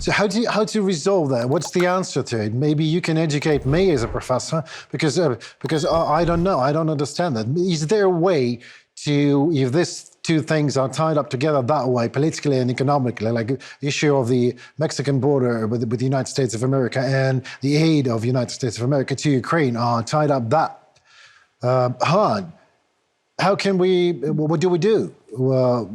So how do you resolve that? What's the answer to it? Maybe you can educate me as a professor, because I don't know. I don't understand that. Is there a way to, if these two things are tied up together that way, politically and economically, like the issue of the Mexican border with the United States of America and the aid of the United States of America to Ukraine are tied up that hard? How can we, what do we do? Well,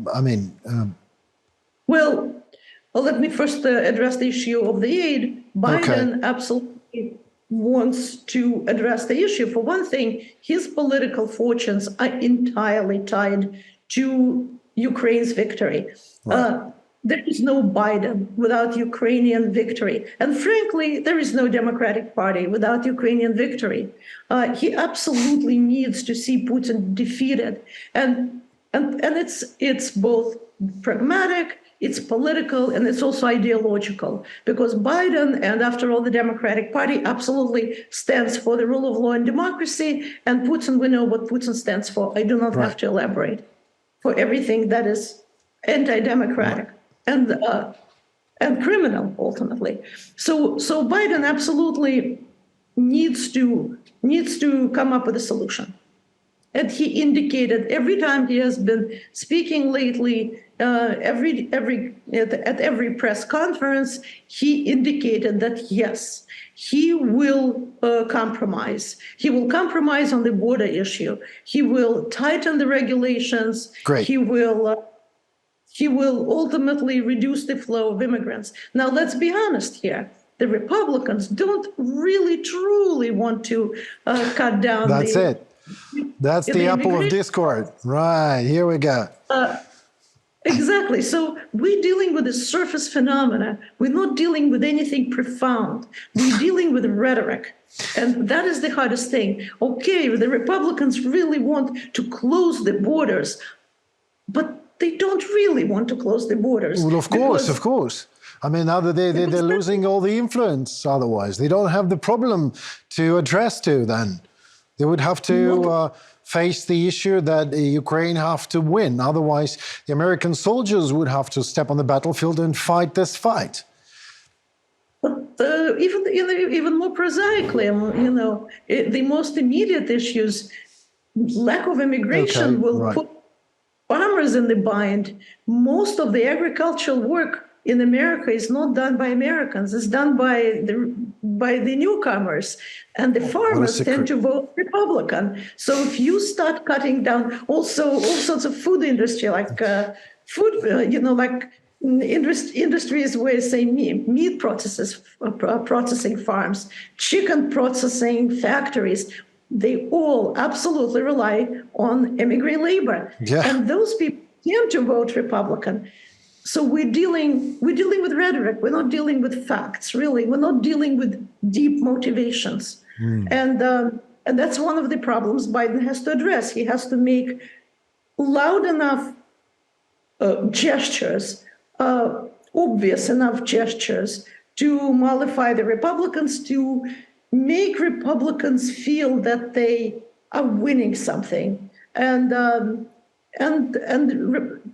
well, let me first address the issue of the aid. Biden absolutely wants to address the issue. For one thing, his political fortunes are entirely tied to Ukraine's victory. Right. There is no Biden without Ukrainian victory. And frankly, there is no Democratic Party without Ukrainian victory. He absolutely needs to see Putin defeated. And it's both pragmatic, it's political, and it's also ideological, because Biden and, after all, the Democratic Party absolutely stands for the rule of law and democracy. And Putin, we know what Putin stands for. I do not have to elaborate. For everything that is anti-democratic and criminal, ultimately. So Biden absolutely needs to come up with a solution. And he indicated every time he has been speaking lately, at every press conference, he indicated that yes, he will compromise. He will compromise on the border issue. He will tighten the regulations. Great. He will ultimately reduce the flow of immigrants. Now, let's be honest here. The Republicans don't really, truly want to cut down. That's the apple of discord. Right, here we go. Exactly. So we're dealing with a surface phenomena. We're not dealing with anything profound. We're dealing with rhetoric. And that is the hardest thing. Okay, the Republicans really want to close the borders, but they don't really want to close the borders. Well, of course. I mean, now that they're losing all the influence otherwise. They don't have the problem to address to then. They would have to face the issue that Ukraine have to win. Otherwise, the American soldiers would have to step on the battlefield and fight this fight. But even more prosaically, the most immediate issues, lack of immigration will put farmers in the bind. Most of the agricultural work in America is not done by Americans. It's done by the newcomers, and the farmers tend to vote Republican. So if you start cutting down also all sorts of food industry, like industries where, say, meat processing farms, chicken processing factories, they all absolutely rely on immigrant labor, and those people tend to vote Republican. So we're dealing with rhetoric. We're not dealing with facts, really. We're not dealing with deep motivations. And that's one of the problems Biden has to address. He has to make loud enough gestures, obvious enough gestures to mollify the Republicans, to make Republicans feel that they are winning something, and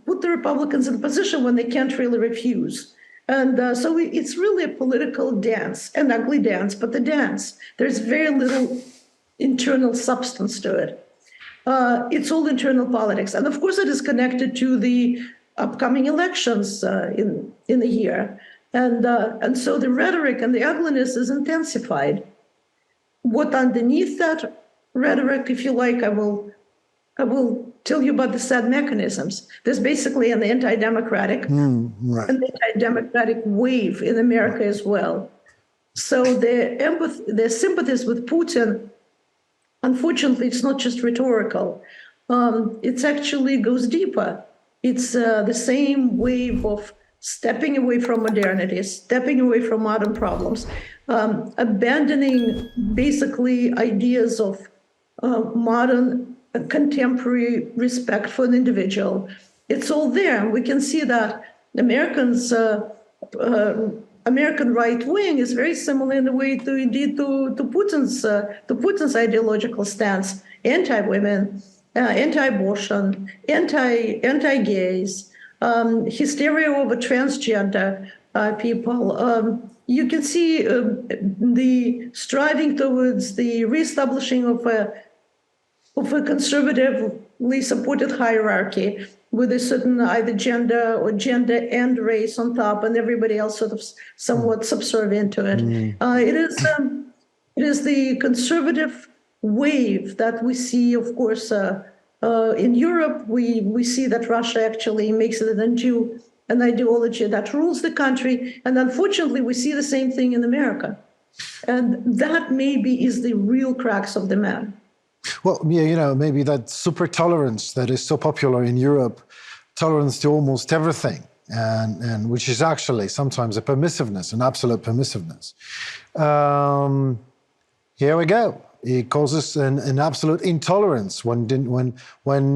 put the Republicans in a position when they can't really refuse. And so it's really a political dance, an ugly dance, but the dance. There's very little internal substance to it. It's all internal politics. And of course, it is connected to the upcoming elections in the year. And so the rhetoric and the ugliness is intensified. What underneath that rhetoric, if you like, I will tell you about the sad mechanisms. There's basically an anti-democratic wave in America as well. So the sympathies with Putin, unfortunately, it's not just rhetorical. It actually goes deeper. It's the same wave of stepping away from modernity, stepping away from modern problems, abandoning basically ideas of modern contemporary respect for an individual. It's all there. We can see that American right wing is very similar in a way to Putin's ideological stance: anti-women, anti-abortion, anti-gays, hysteria over transgender, people. You can see the striving towards the reestablishing of a conservatively supported hierarchy with a certain either gender or gender and race on top, and everybody else sort of somewhat subservient to it. It is the conservative wave that we see, of course, in Europe. We see that Russia actually makes it into an ideology that rules the country, and unfortunately, we see the same thing in America. And that maybe is the real crux of the man. Well, yeah, maybe that super tolerance that is so popular in Europe, tolerance to almost everything, and which is actually sometimes a permissiveness, an absolute permissiveness. Here we go. It causes an absolute intolerance when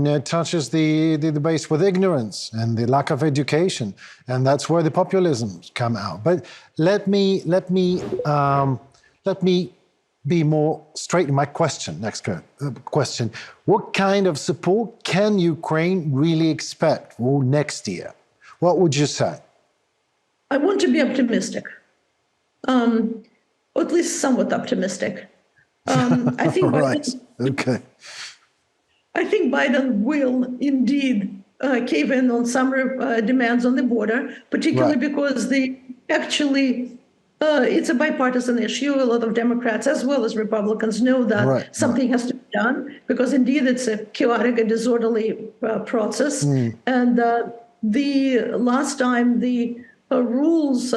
it touches the base with ignorance and the lack of education, and that's where the populisms come out. But let me be more straight in my question. Next question: what kind of support can Ukraine really expect for next year? What would you say? I want to be optimistic, or at least somewhat optimistic. I think Right. Okay. I think Biden will indeed cave in on some demands on the border, particularly because it's a bipartisan issue. A lot of Democrats as well as Republicans know that something has to be done, because indeed it's a chaotic and disorderly process. And the last time the rules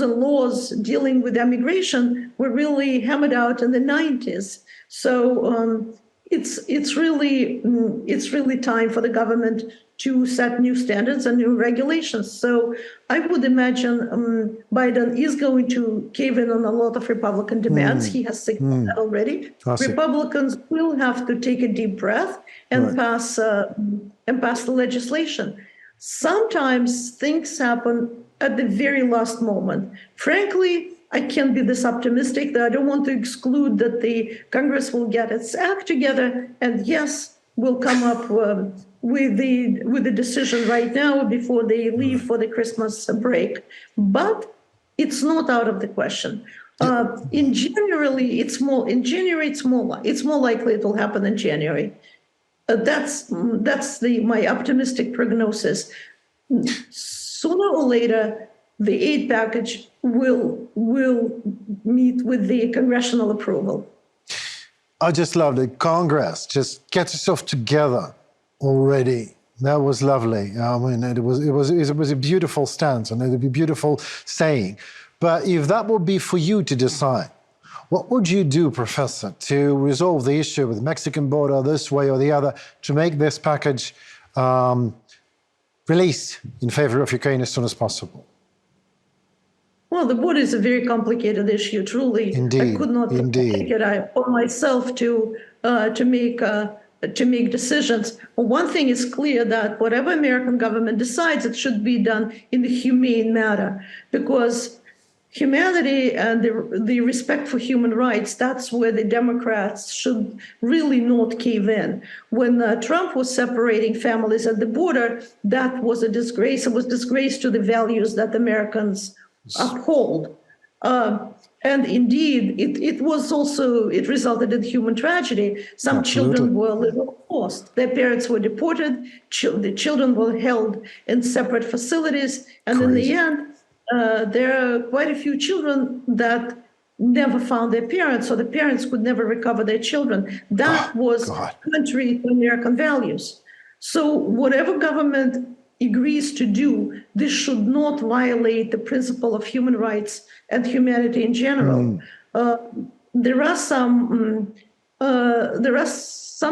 and laws dealing with immigration were really hammered out in the 90s. So it's really time for the government to set new standards and new regulations. So I would imagine Biden is going to cave in on a lot of Republican demands. He has signaled that already. Republicans will have to take a deep breath and pass the legislation. Sometimes things happen at the very last moment. Frankly, I can't be this optimistic that I don't want to exclude that the Congress will get its act together and yes, will come up with the decision right now before they leave for the Christmas break. But it's not out of the question. In January, it's more likely it will happen in January. That's my optimistic prognosis. Sooner or later, the aid package will meet with the congressional approval. I just loved it. Congress, just get yourself together already. That was lovely. I mean, it was a beautiful stance and it would be beautiful saying. But if that would be for you to decide, what would you do, Professor, to resolve the issue with the Mexican border this way or the other, to make this package released in favor of Ukraine as soon as possible? Well, the border is a very complicated issue, truly. Indeed, I could not take it upon myself to make decisions. Well, one thing is clear, that whatever American government decides, it should be done in a humane manner, because humanity and the respect for human rights, that's where the Democrats should really not cave in. When Trump was separating families at the border, that was a disgrace. It was disgrace to the values that Americans uphold. And indeed, it resulted in human tragedy. Some children were literally lost. Their parents were deported. The children were held in separate facilities. And in the end, there are quite a few children that never found their parents, or the parents could never recover their children. That was contrary to American values. So whatever government agrees to do, this should not violate the principle of human rights and humanity in general. There are some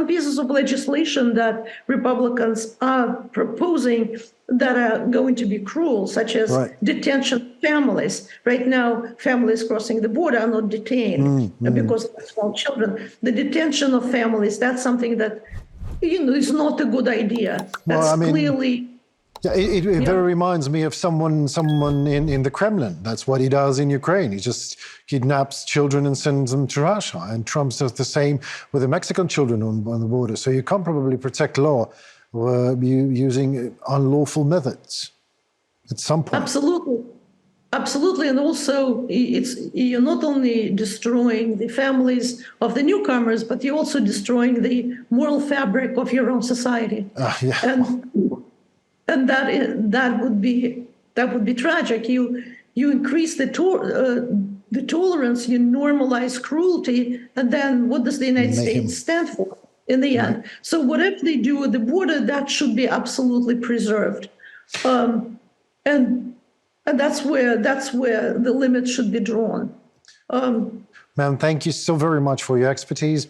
pieces of legislation that Republicans are proposing that are going to be cruel, such as detention of families. Right now, families crossing the border are not detained because of small children. The detention of families, that's something that is not a good idea. That's clearly... Yeah, it very reminds me of someone in the Kremlin. That's what he does in Ukraine. He just kidnaps children and sends them to Russia. And Trump does the same with the Mexican children on the border. So you can't probably protect law using unlawful methods. at some point. Absolutely. Absolutely. And also, you're not only destroying the families of the newcomers, but you're also destroying the moral fabric of your own society. Yeah. And that would be tragic. You increase the tolerance, you normalize cruelty, and then what does the United States stand for in the end? Right. So whatever they do at the border, that should be absolutely preserved. And that's where the limit should be drawn. Ma'am, thank you so very much for your expertise.